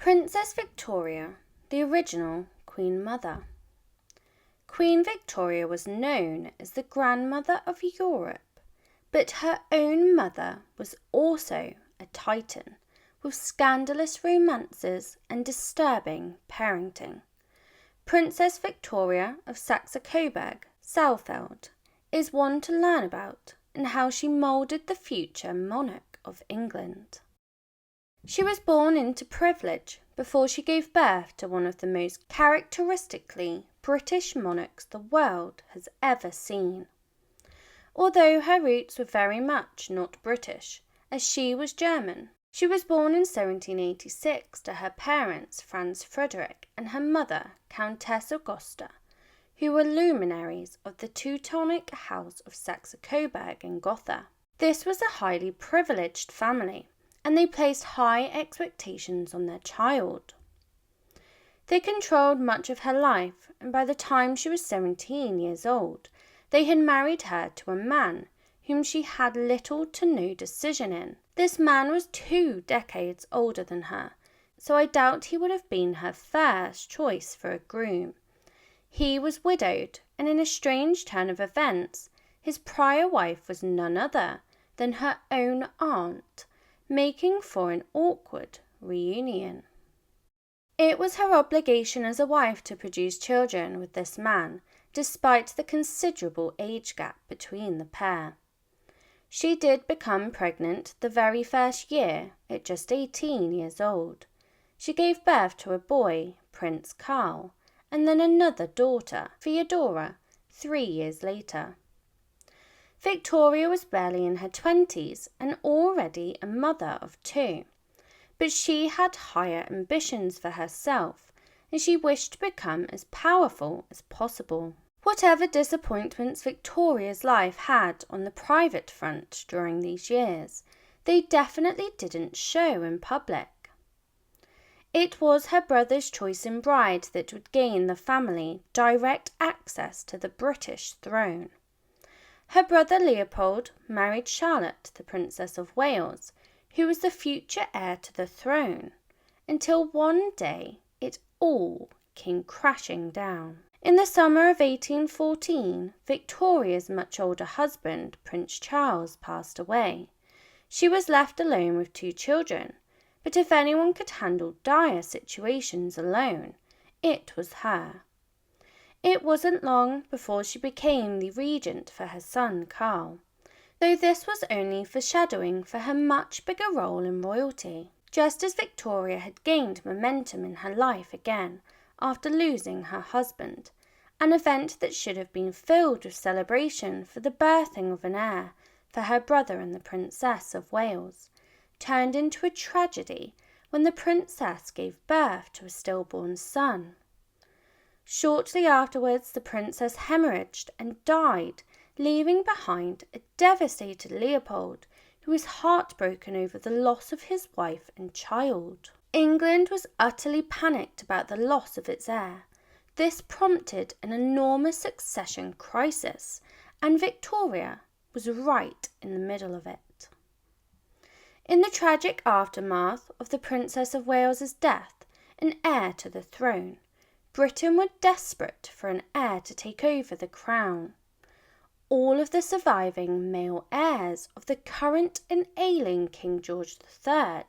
Princess Victoria, the original Queen Mother. Queen Victoria was known as the grandmother of Europe, but her own mother was also a Titan with scandalous romances and disturbing parenting. Princess Victoria of Saxe Coburg Saalfeld is one to learn about and how she moulded the future monarch of England. She was born into privilege before she gave birth to one of the most characteristically British monarchs the world has ever seen. Although her roots were very much not British, as she was German. She was born in 1786 to her parents Franz Frederick and her mother Countess Augusta, who were luminaries of the Teutonic House of Saxe Coburg in Gotha. This was a highly privileged family, and they placed high expectations on their child. They controlled much of her life, and by the time she was 17 years old, they had married her to a man whom she had little to no decision in. This man was 2 decades older than her, so I doubt he would have been her first choice for a groom. He was widowed, and in a strange turn of events, his prior wife was none other than her own aunt, making for an awkward reunion. It was her obligation as a wife to produce children with this man, despite the considerable age gap between the pair. She did become pregnant the very first year, at just 18 years old. She gave birth to a boy, Prince Karl, and then another daughter, Theodora, 3 years later. Victoria was barely in her 20s and already a mother of 2, but she had higher ambitions for herself and she wished to become as powerful as possible. Whatever disappointments Victoria's life had on the private front during these years, they definitely didn't show in public. It was her brother's choice in bride that would gain the family direct access to the British throne. Her brother Leopold married Charlotte, the Princess of Wales, who was the future heir to the throne, until one day it all came crashing down. In the summer of 1814, Victoria's much older husband, Prince Charles, passed away. She was left alone with 2 children, but if anyone could handle dire situations alone, it was her. It wasn't long before she became the regent for her son Karl, though this was only foreshadowing for her much bigger role in royalty, just as Victoria had gained momentum in her life again after losing her husband, an event that should have been filled with celebration for the birthing of an heir for her brother and the Princess of Wales, turned into a tragedy when the princess gave birth to a stillborn son. Shortly afterwards, the princess hemorrhaged and died, leaving behind a devastated Leopold who was heartbroken over the loss of his wife and child. England was utterly panicked about the loss of its heir. This prompted an enormous succession crisis, and Victoria was right in the middle of it. In the tragic aftermath of the Princess of Wales's death, an heir to the throne, Britain were desperate for an heir to take over the crown. All of the surviving male heirs of the current and ailing King George III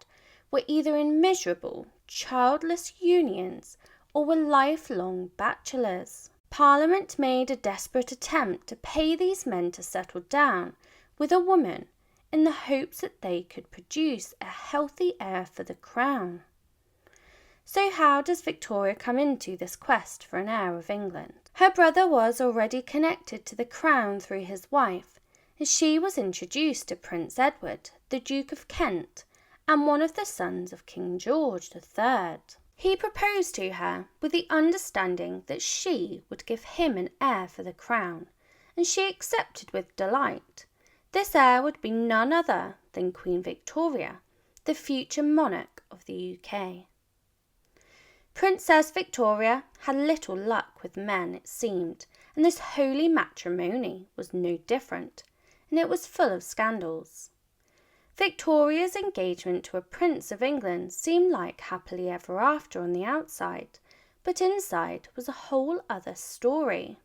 were either in miserable, childless unions or were lifelong bachelors. Parliament made a desperate attempt to pay these men to settle down with a woman in the hopes that they could produce a healthy heir for the crown. So how does Victoria come into this quest for an heir of England? Her brother was already connected to the crown through his wife, as she was introduced to Prince Edward, the Duke of Kent, and one of the sons of King George III. He proposed to her with the understanding that she would give him an heir for the crown, and she accepted with delight. This heir would be none other than Queen Victoria, the future monarch of the UK. Princess Victoria had little luck with men, it seemed, and this holy matrimony was no different, and it was full of scandals. Victoria's engagement to a prince of England seemed like happily ever after on the outside, but inside was a whole other story.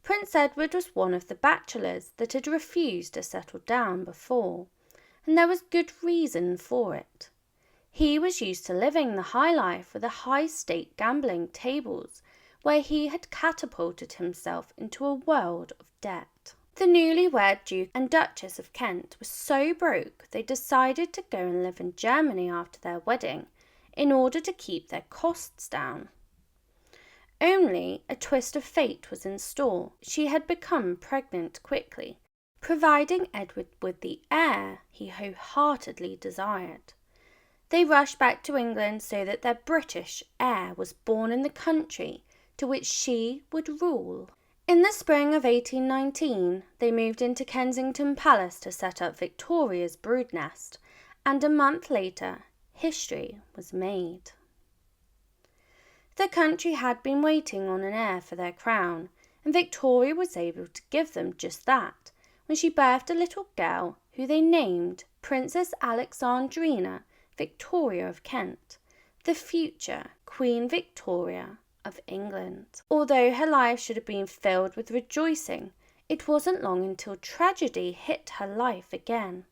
Prince Edward was one of the bachelors that had refused to settle down before, and there was good reason for it. He was used to living the high life with the high-stake gambling tables, where he had catapulted himself into a world of debt. The newlywed Duke and Duchess of Kent were so broke they decided to go and live in Germany after their wedding in order to keep their costs down. Only a twist of fate was in store. She had become pregnant quickly, providing Edward with the heir he wholeheartedly desired. They rushed back to England so that their British heir was born in the country to which she would rule. In the spring of 1819, they moved into Kensington Palace to set up Victoria's brood nest, and a month later, history was made. The country had been waiting on an heir for their crown, and Victoria was able to give them just that when she birthed a little girl who they named Princess Alexandrina Victoria of Kent, the future Queen Victoria of England. Although her life should have been filled with rejoicing, it wasn't long until tragedy hit her life again.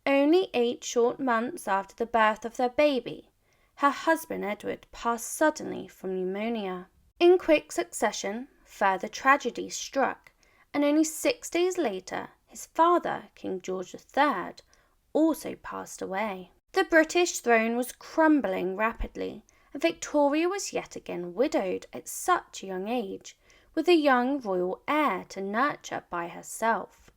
Only 8 short months after the birth of their baby, her husband Edward passed suddenly from pneumonia. In quick succession, further tragedy struck, and only 6 days later, his father, King George III, also passed away. The British throne was crumbling rapidly, and Victoria was yet again widowed at such a young age, with a young royal heir to nurture by herself.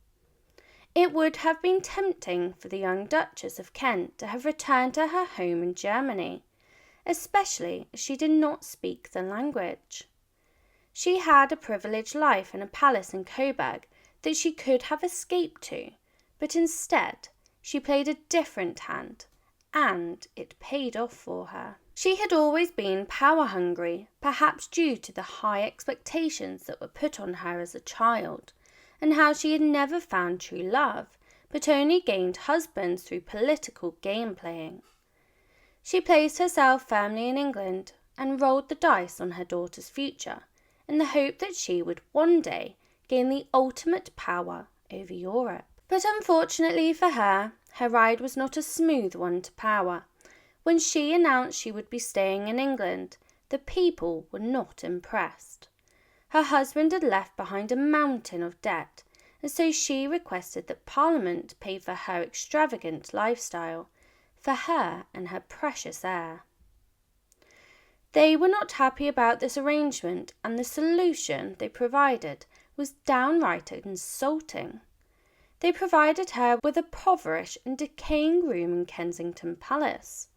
It would have been tempting for the young Duchess of Kent to have returned to her home in Germany, especially as she did not speak the language. She had a privileged life in a palace in Coburg that she could have escaped to, but instead she played a different hand, and it paid off for her. She had always been power-hungry, perhaps due to the high expectations that were put on her as a child, and how she had never found true love, but only gained husbands through political game-playing. She placed herself firmly in England and rolled the dice on her daughter's future, in the hope that she would one day gain the ultimate power over Europe. But unfortunately for her, her ride was not a smooth one to power. When she announced she would be staying in England, the people were not impressed. Her husband had left behind a mountain of debt, and so she requested that Parliament pay for her extravagant lifestyle, for her and her precious heir. They were not happy about this arrangement, and the solution they provided was downright insulting. They provided her with a impoverished and decaying room in Kensington Palace.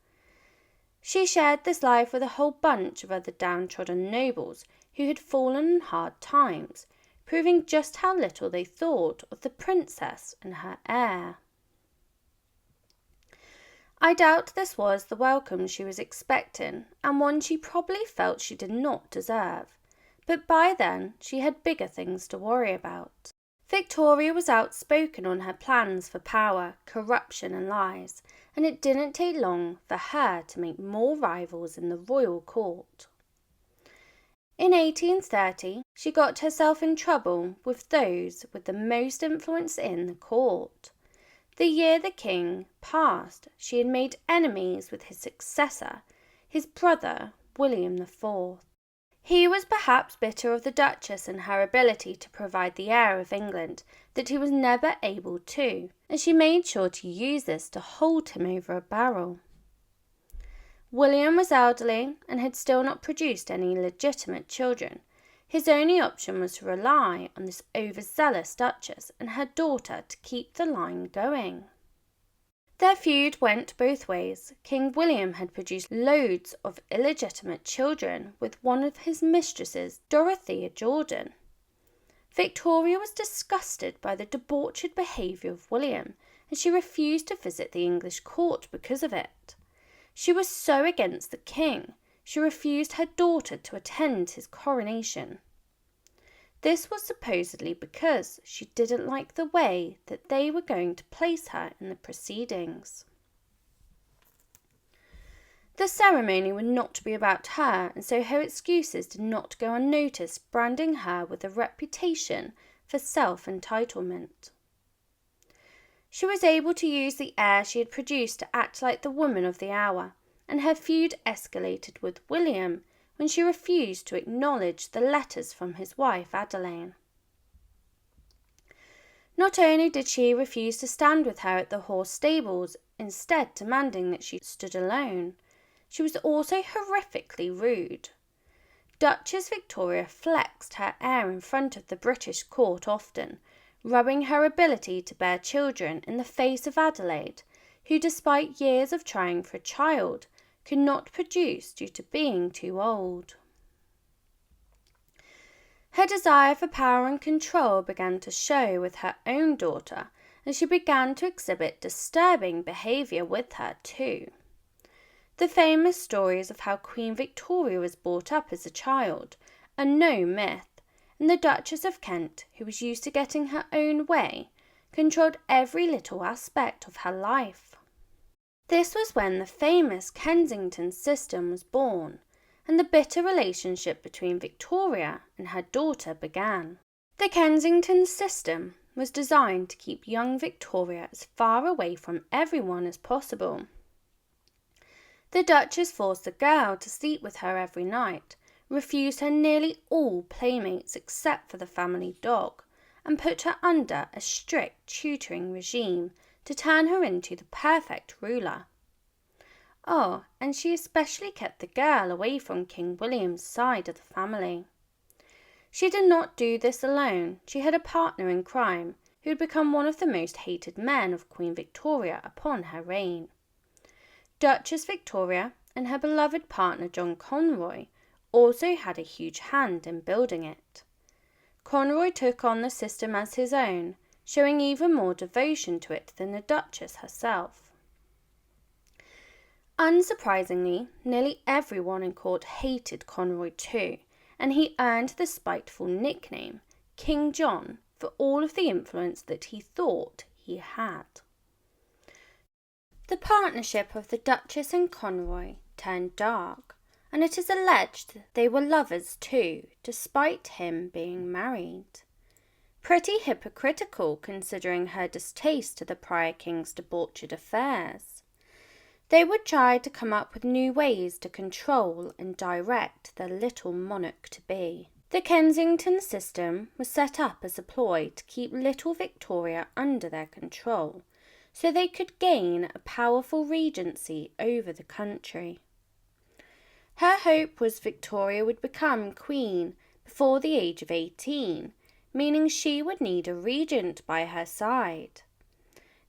She shared this life with a whole bunch of other downtrodden nobles who had fallen in hard times, proving just how little they thought of the princess and her heir. I doubt this was the welcome she was expecting, and one she probably felt she did not deserve, but by then she had bigger things to worry about. Victoria was outspoken on her plans for power, corruption and lies, and it didn't take long for her to make more rivals in the royal court. In 1830, she got herself in trouble with those with the most influence in the court. The year the king passed, she had made enemies with his successor, his brother William IV. He was perhaps bitter of the Duchess and her ability to provide the heir of England that he was never able to, and she made sure to use this to hold him over a barrel. William was elderly and had still not produced any legitimate children. His only option was to rely on this overzealous Duchess and her daughter to keep the line going. Their feud went both ways. King William had produced loads of illegitimate children with one of his mistresses, Dorothea Jordan. Victoria was disgusted by the debauched behaviour of William, and she refused to visit the English court because of it. She was so against the king, she refused her daughter to attend his coronation. This was supposedly because she didn't like the way that they were going to place her in the proceedings. The ceremony would not be about her, and so her excuses did not go unnoticed, branding her with a reputation for self-entitlement. She was able to use the air she had produced to act like the woman of the hour, and her feud escalated with William when she refused to acknowledge the letters from his wife Adelaide. Not only did she refuse to stand with her at the horse stables, instead demanding that she stood alone, she was also horrifically rude. Duchess Victoria flexed her air in front of the British court often, rubbing her ability to bear children in the face of Adelaide, who, despite years of trying for a child, could not produce due to being too old. Her desire for power and control began to show with her own daughter, and she began to exhibit disturbing behaviour with her too. The famous stories of how Queen Victoria was brought up as a child are no myth, and the Duchess of Kent, who was used to getting her own way, controlled every little aspect of her life. This was when the famous Kensington system was born, and the bitter relationship between Victoria and her daughter began. The Kensington system was designed to keep young Victoria as far away from everyone as possible. The Duchess forced the girl to sleep with her every night, refused her nearly all playmates except for the family dog, and put her under a strict tutoring regime to turn her into the perfect ruler. Oh, and she especially kept the girl away from King William's side of the family. She did not do this alone. She had a partner in crime who had become one of the most hated men of Queen Victoria upon her reign. Duchess Victoria and her beloved partner John CONROY also had a huge hand in building it. CONROY took on the system as his own, showing even more devotion to it than the Duchess herself. Unsurprisingly, nearly everyone in court hated CONROY too, and he earned the spiteful nickname King John for all of the influence that he thought he had. The partnership of the Duchess and CONROY turned dark, and it is alleged they were lovers too, despite him being married. Pretty hypocritical considering her distaste to the prior king's debauched affairs. They would try to come up with new ways to control and direct their little monarch-to-be. The Kensington system was set up as a ploy to keep little Victoria under their control, so they could gain a powerful regency over the country. Her hope was Victoria would become queen before the age of 18, meaning she would need a regent by her side.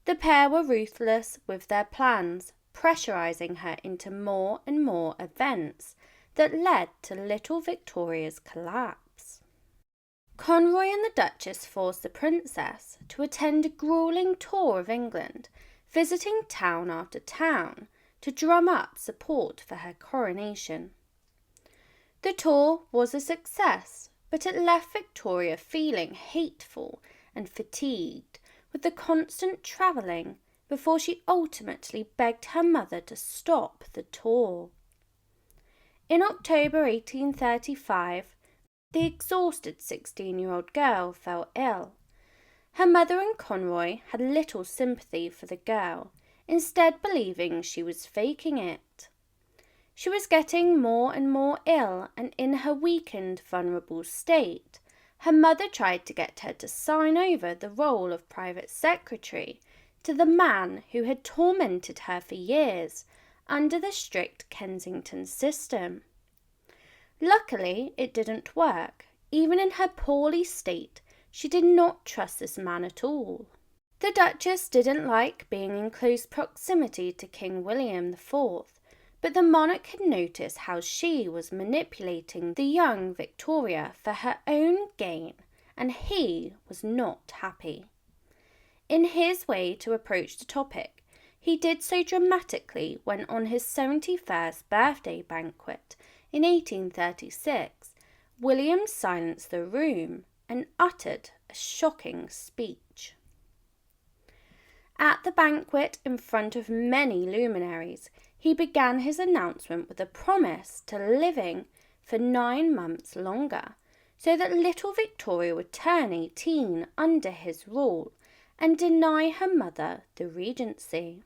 The pair were ruthless with their plans, pressurizing her into more and more events that led to little Victoria's collapse. CONROY and the Duchess forced the princess to attend a grueling tour of England, visiting town after town to drum up support for her coronation. The tour was a success, but it left Victoria feeling hateful and fatigued with the constant travelling before she ultimately begged her mother to stop the tour. In October 1835, the exhausted 16-year-old girl fell ill. Her mother and CONROY had little sympathy for the girl, instead believing she was faking it. She was getting more and more ill, and in her weakened, vulnerable state, her mother tried to get her to sign over the role of private secretary to the man who had tormented her for years under the strict Kensington system. Luckily, it didn't work. Even in her poorly state, she did not trust this man at all. The Duchess didn't like being in close proximity to King William IV, but the monarch had noticed how she was manipulating the young Victoria for her own gain, and he was not happy. In his way to approach the topic, he did so dramatically when on his 71st birthday banquet in 1836, William silenced the room and uttered a shocking speech. At the banquet, in front of many luminaries, he began his announcement with a promise to living for 9 months longer, so that little Victoria would turn 18 under his rule and deny her mother the regency.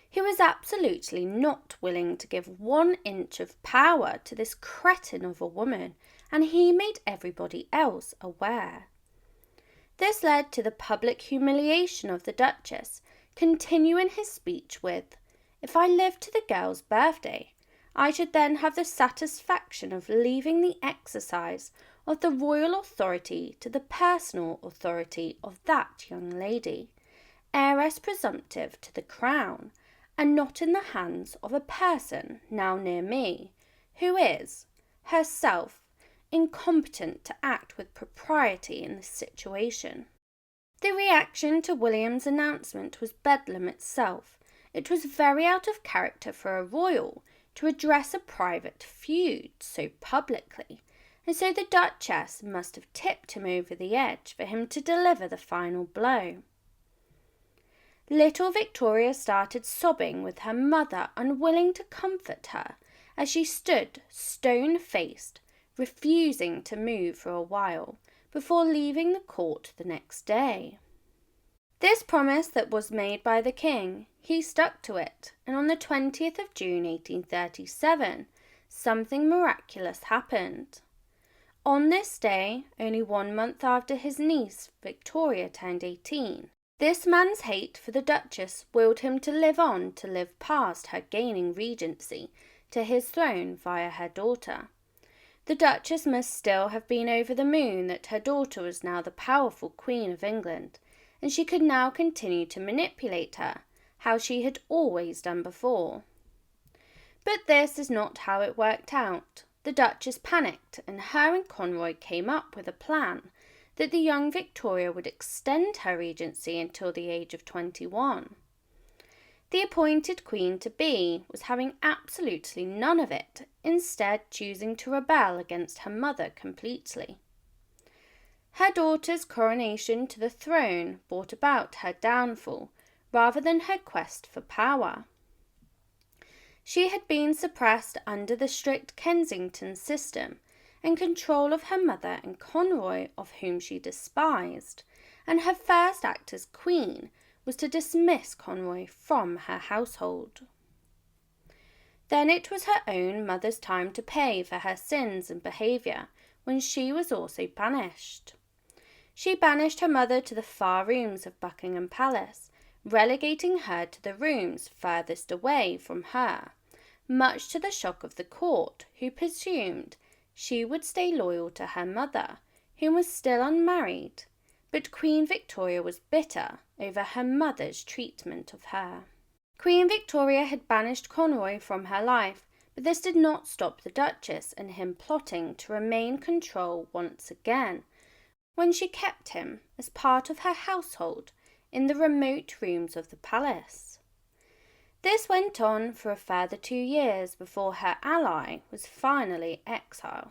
He was absolutely not willing to give 1 inch of power to this cretin of a woman, and he made everybody else aware. This led to the public humiliation of the Duchess, continuing his speech with, "If I lived to the girl's birthday, I should then have the satisfaction of leaving the exercise of the royal authority to the personal authority of that young lady, heiress presumptive to the crown, and not in the hands of a person now near me, who is, herself, incompetent to act with propriety in this situation." The reaction to William's announcement was bedlam itself. It was very out of character for a royal to address a private feud so publicly, and so the Duchess must have tipped him over the edge for him to deliver the final blow. Little Victoria started sobbing, with her mother unwilling to comfort her as she stood stone-faced, refusing to move for a while before leaving the court the next day. This promise that was made by the king, he stuck to it, and on the 20th of June 1837, something miraculous happened. On this day, only 1 month after his niece Victoria turned 18, this man's hate for the Duchess willed him to live past her gaining regency to his throne via her daughter. The Duchess must still have been over the moon that her daughter was now the powerful Queen of England, and she could now continue to manipulate her, how she had always done before. But this is not how it worked out. The Duchess panicked, and her and Conroy came up with a plan that the young Victoria would extend her regency until the age of 21. The appointed queen-to-be was having absolutely none of it, instead choosing to rebel against her mother completely. Her daughter's coronation to the throne brought about her downfall rather than her quest for power. She had been suppressed under the strict Kensington system and control of her mother and Conroy, of whom she despised, and her first act as queen was to dismiss Conroy from her household. Then it was her own mother's time to pay for her sins and behaviour, when she was also banished. She banished her mother to the far rooms of Buckingham Palace, relegating her to the rooms furthest away from her, much to the shock of the court, who presumed she would stay loyal to her mother, who was still unmarried. But Queen Victoria was bitter over her mother's treatment of her. Queen Victoria had banished Conroy from her life, but this did not stop the Duchess and him plotting to remain control once again, when she kept him as part of her household in the remote rooms of the palace. This went on for a further 2 years before her ally was finally exiled.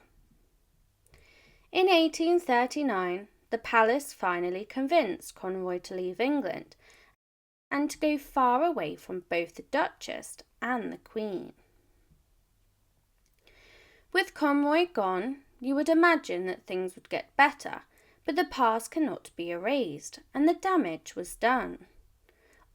In 1839, the palace finally convinced Conroy to leave England and to go far away from both the Duchess and the Queen. With Conroy gone, you would imagine that things would get better, but the past cannot be erased, and the damage was done.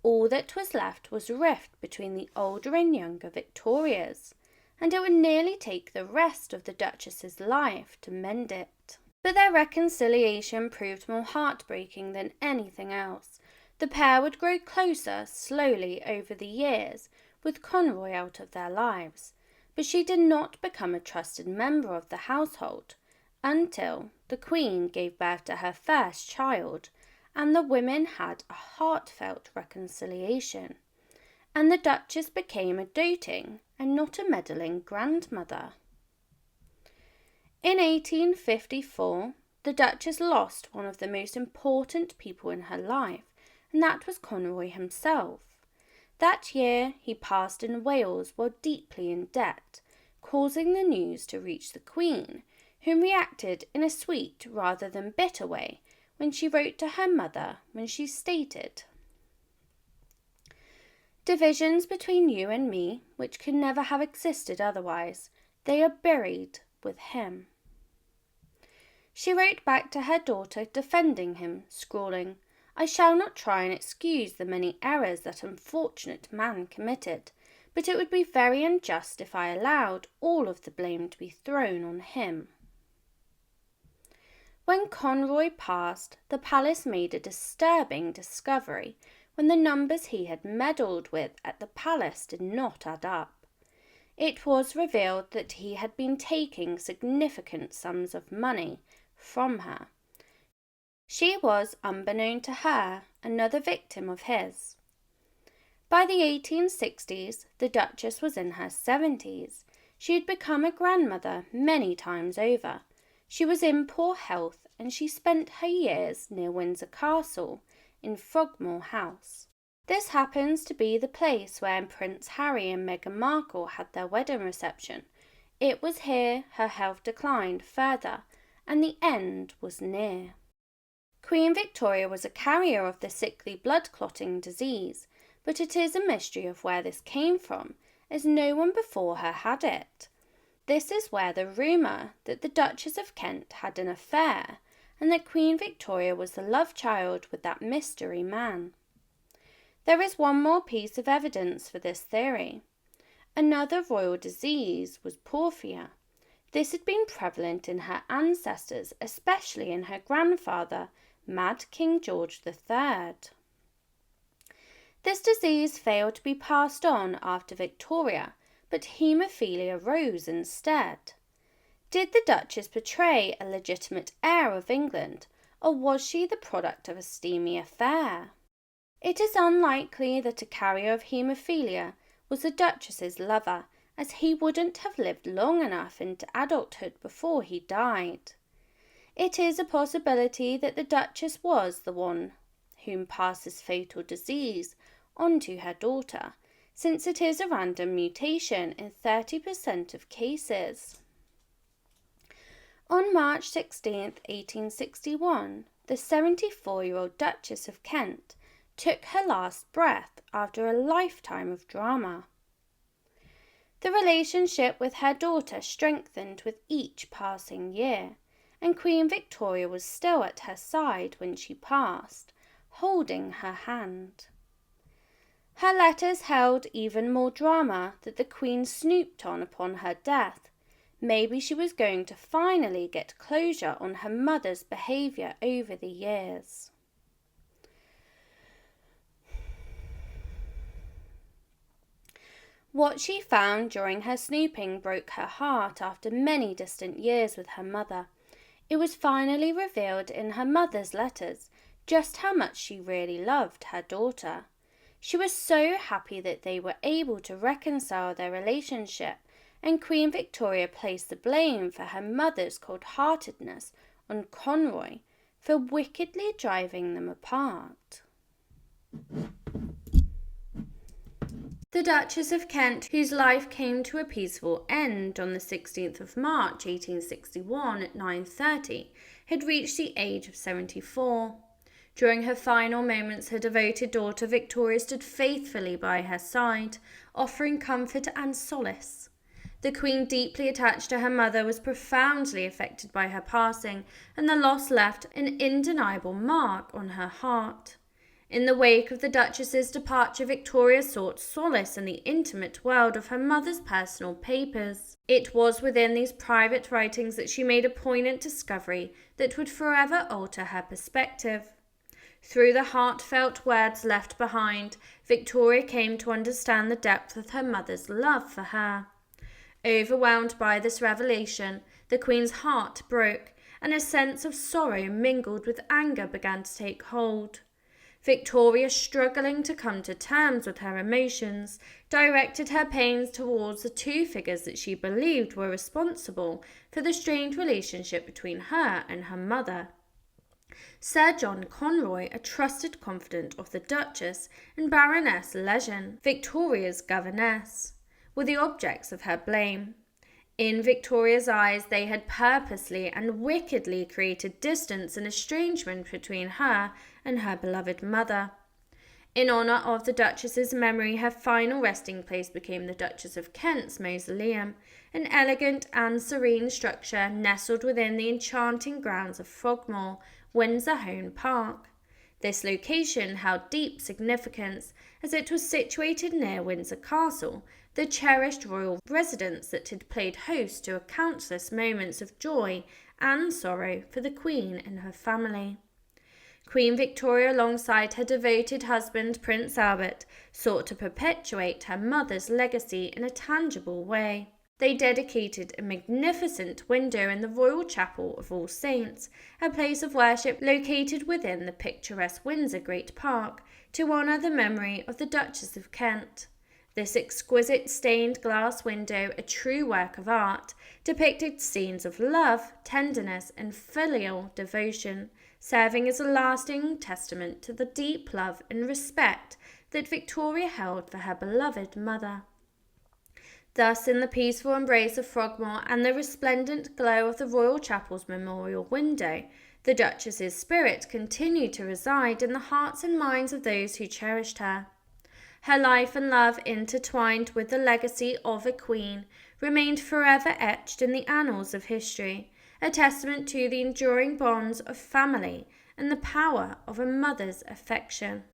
All that was left was a rift between the older and younger Victorias, and it would nearly take the rest of the Duchess's life to mend it. But their reconciliation proved more heartbreaking than anything else. The pair would grow closer slowly over the years, with Conroy out of their lives, but she did not become a trusted member of the household until the Queen gave birth to her first child, and the women had a heartfelt reconciliation, and the Duchess became a doting and not a meddling grandmother. In 1854, the Duchess lost one of the most important people in her life, and that was Conroy himself. That year he passed in Wales while deeply in debt, causing the news to reach the Queen, who reacted in a sweet rather than bitter way when she wrote to her mother when she stated, "Divisions between you and me, which could never have existed otherwise, they are buried with him." She wrote back to her daughter defending him, scrawling, "I shall not try and excuse the many errors that unfortunate man committed, but it would be very unjust if I allowed all of the blame to be thrown on him." When CONROY passed, the palace made a disturbing discovery when the numbers he had meddled with at the palace did not add up. It was revealed that he had been taking significant sums of money from her. She was, unbeknown to her, another victim of his. By the 1860s, the Duchess was in her 70s. She had become a grandmother many times over. She was in poor health, and she spent her years near Windsor Castle, in Frogmore House. This happens to be the place where Prince Harry and Meghan Markle had their wedding reception. It was here her health declined further, and the end was near. Queen Victoria was a carrier of the sickly blood-clotting disease, but it is a mystery of where this came from, as no one before her had it. This is where the rumour that the Duchess of Kent had an affair and that Queen Victoria was the love child with that mystery man. There is one more piece of evidence for this theory. Another royal disease was porphyria. This had been prevalent in her ancestors, especially in her grandfather, Mad King George III. This disease failed to be passed on after Victoria, but haemophilia rose instead. Did the Duchess portray a legitimate heir of England, or was she the product of a steamy affair? It is unlikely that a carrier of haemophilia was the Duchess's lover, as he wouldn't have lived long enough into adulthood before he died. It is a possibility that the Duchess was the one whom passed this fatal disease on to her daughter, since it is a random mutation in 30% of cases. On March 16, 1861, the 74-year-old Duchess of Kent took her last breath after a lifetime of drama. The relationship with her daughter strengthened with each passing year, and Queen Victoria was still at her side when she passed, holding her hand. Her letters held even more drama that the Queen snooped on upon her death. Maybe she was going to finally get closure on her mother's behaviour over the years. What she found during her snooping broke her heart after many distant years with her mother. It was finally revealed in her mother's letters just how much she really loved her daughter. She was so happy that they were able to reconcile their relationship, and Queen Victoria placed the blame for her mother's cold-heartedness on CONROY for wickedly driving them apart. The Duchess of Kent, whose life came to a peaceful end on the 16th of March 1861 at 9:30, had reached the age of 74. During her final moments, her devoted daughter Victoria stood faithfully by her side, offering comfort and solace. The Queen, deeply attached to her mother, was profoundly affected by her passing, and the loss left an undeniable mark on her heart. In the wake of the Duchess's departure, Victoria sought solace in the intimate world of her mother's personal papers. It was within these private writings that she made a poignant discovery that would forever alter her perspective. Through the heartfelt words left behind, Victoria came to understand the depth of her mother's love for her. Overwhelmed by this revelation, the Queen's heart broke, and a sense of sorrow mingled with anger began to take hold. Victoria, struggling to come to terms with her emotions, directed her pains towards the two figures that she believed were responsible for the strained relationship between her and her mother. Sir John CONROY, a trusted confidant of the Duchess, and Baroness Lejeune, Victoria's governess, were the objects of her blame. In Victoria's eyes, they had purposely and wickedly created distance and estrangement between her and her beloved mother. In honour of the Duchess's memory, her final resting place became the Duchess of Kent's mausoleum, an elegant and serene structure nestled within the enchanting grounds of Frogmore, Windsor Home Park. This location held deep significance, as it was situated near Windsor Castle, the cherished royal residence that had played host to countless moments of joy and sorrow for the Queen and her family. Queen Victoria, alongside her devoted husband Prince Albert, sought to perpetuate her mother's legacy in a tangible way. They dedicated a magnificent window in the Royal Chapel of All Saints, a place of worship located within the picturesque Windsor Great Park, to honour the memory of the Duchess of Kent. This exquisite stained glass window, a true work of art, depicted scenes of love, tenderness, and filial devotion, serving as a lasting testament to the deep love and respect that Victoria held for her beloved mother. Thus, in the peaceful embrace of Frogmore and the resplendent glow of the Royal Chapel's memorial window, the Duchess's spirit continued to reside in the hearts and minds of those who cherished her. Her life and love, intertwined with the legacy of a queen, remained forever etched in the annals of history, a testament to the enduring bonds of family and the power of a mother's affection.